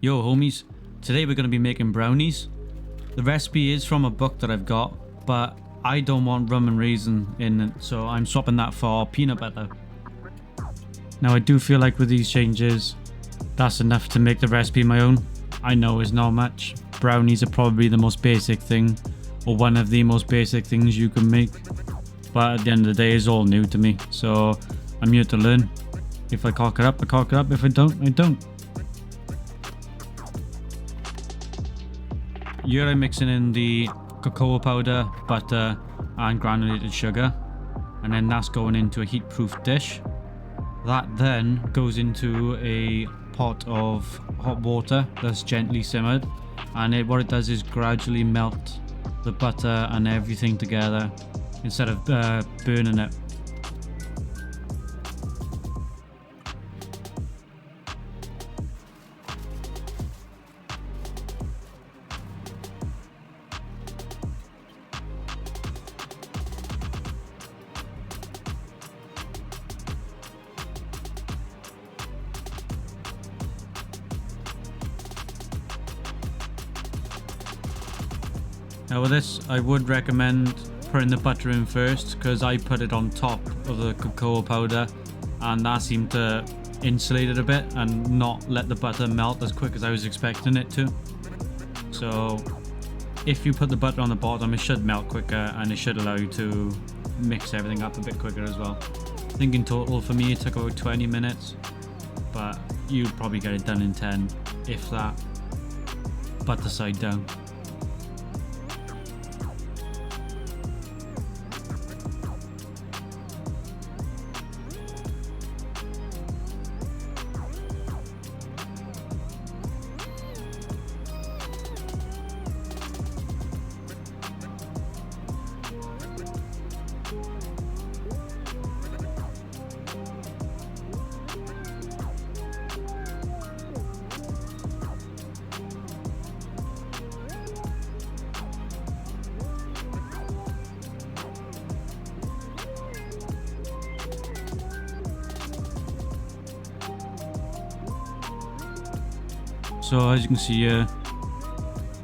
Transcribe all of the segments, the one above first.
Yo homies, today we're going to be making brownies. The recipe is from a book that I've got, but I don't want rum and raisin in it, so I'm swapping that for peanut butter. Now I do feel like with these changes, that's enough to make the recipe my own. I know it's not much. Brownies are probably the most basic thing, or one of the most basic things you can make. But at the end of the day, it's all new to me, so I'm here to learn. If I cock it up, I cock it up. If I don't, I don't. Here I'm mixing in the cocoa powder, butter and granulated sugar, and then that's going into a heat-proof dish. That then goes into a pot of hot water that's gently simmered, and what it does is gradually melt the butter and everything together instead of burning it. Now with this, I would recommend putting the butter in first, because I put it on top of the cocoa powder and that seemed to insulate it a bit and not let the butter melt as quick as I was expecting it to. So if you put the butter on the bottom, it should melt quicker and it should allow you to mix everything up a bit quicker as well. I think in total for me it took about 20 minutes, but you'd probably get it done in 10, if that, butter side down. So as you can see here,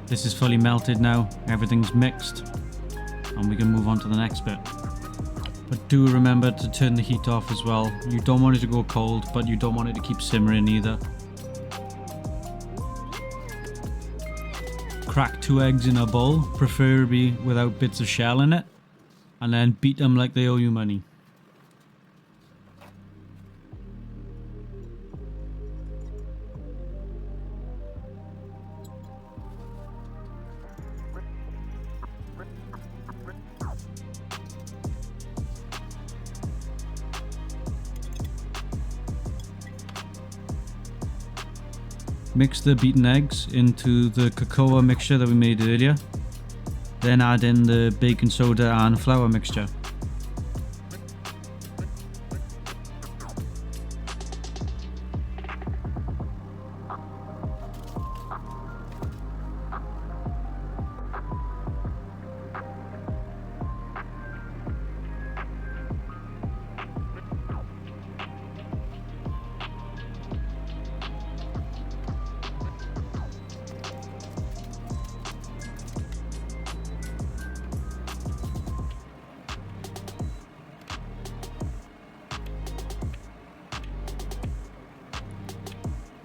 this is fully melted now, everything's mixed, and we can move on to the next bit. But do remember to turn the heat off as well. You don't want it to go cold, but you don't want it to keep simmering either. Crack 2 eggs in a bowl, preferably without bits of shell in it, and then beat them like they owe you money. Mix the beaten eggs into the cocoa mixture that we made earlier. Then add in the baking soda and flour mixture.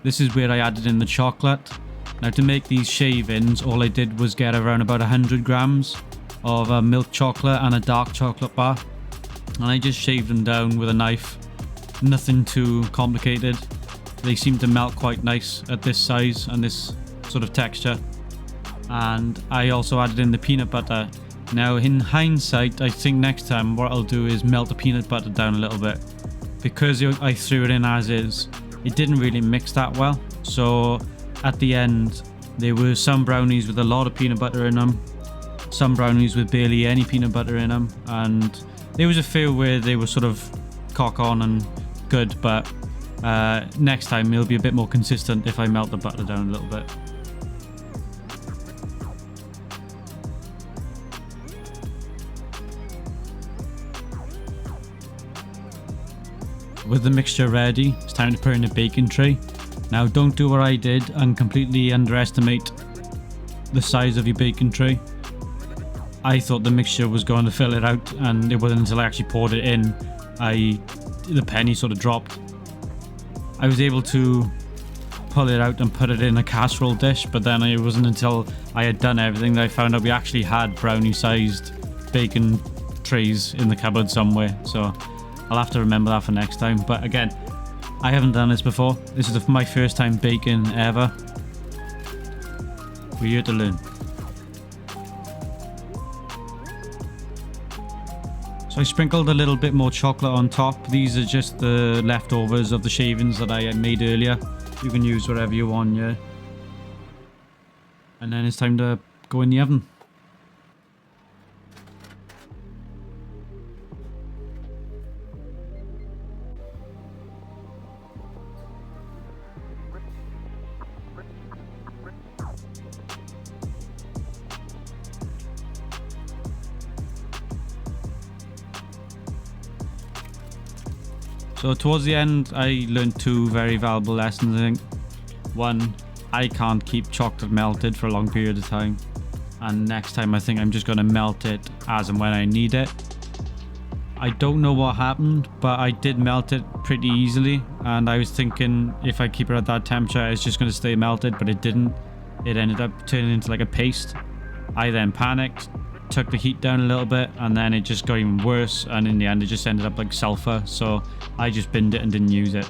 This is where I added in the chocolate. Now to make these shavings, all I did was get around about 100 grams of milk chocolate and a dark chocolate bar. And I just shaved them down with a knife. Nothing too complicated. They seem to melt quite nice at this size and this sort of texture. And I also added in the peanut butter. Now in hindsight, I think next time what I'll do is melt the peanut butter down a little bit. Because I threw it in as is, it didn't really mix that well, so at the end there were some brownies with a lot of peanut butter in them, some brownies with barely any peanut butter in them, and there was a few where they were sort of cock on and good, but next time it'll be a bit more consistent if I melt the butter down a little bit. With the mixture ready, it's time to put in a baking tray. Now don't do what I did and completely underestimate the size of your bacon tray. I thought the mixture was going to fill it out, and it wasn't until I actually poured it in the penny sort of dropped. I was able to pull it out and put it in a casserole dish, but then it wasn't until I had done everything that I found out we actually had brownie sized bacon trays in the cupboard somewhere. So I'll have to remember that for next time. But again, I haven't done this before. This is my first time baking ever. We're here to learn. So I sprinkled a little bit more chocolate on top. These are just the leftovers of the shavings that I had made earlier. You can use whatever you want, yeah. And then it's time to go in the oven. So towards the end, I learned two very valuable lessons, I think. One, I can't keep chocolate melted for a long period of time. And next time, I think I'm just going to melt it as and when I need it. I don't know what happened, but I did melt it pretty easily. And I was thinking if I keep it at that temperature, it's just going to stay melted, but it didn't. It ended up turning into like a paste. I then panicked, took the heat down a little bit, and then it just got even worse, and in the end it just ended up like sulfur, so I just binned it and didn't use it.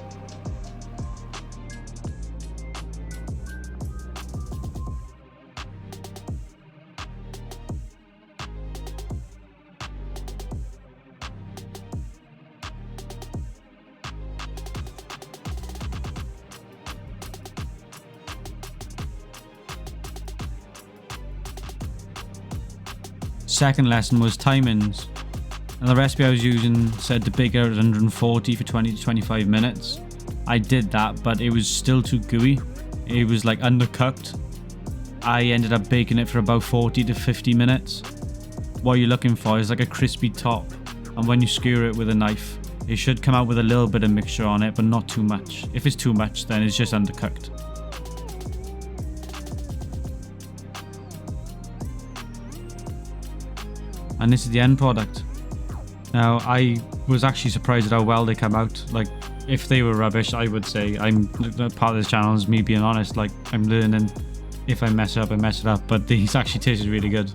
Second lesson was timings. And the recipe I was using said to bake it at 140 for 20 to 25 minutes. I did that, but it was still too gooey. It was like undercooked. I ended up baking it for about 40 to 50 minutes. What you're looking for is like a crispy top, and when you skewer it with a knife, it should come out with a little bit of mixture on it, but not too much. If it's too much, then it's just undercooked. And this is the end product. Now, I was actually surprised at how well they come out. Like, if they were rubbish, I would say, part of this channel is me being honest. Like, I'm learning. If I mess it up, I mess it up. But these actually tasted really good.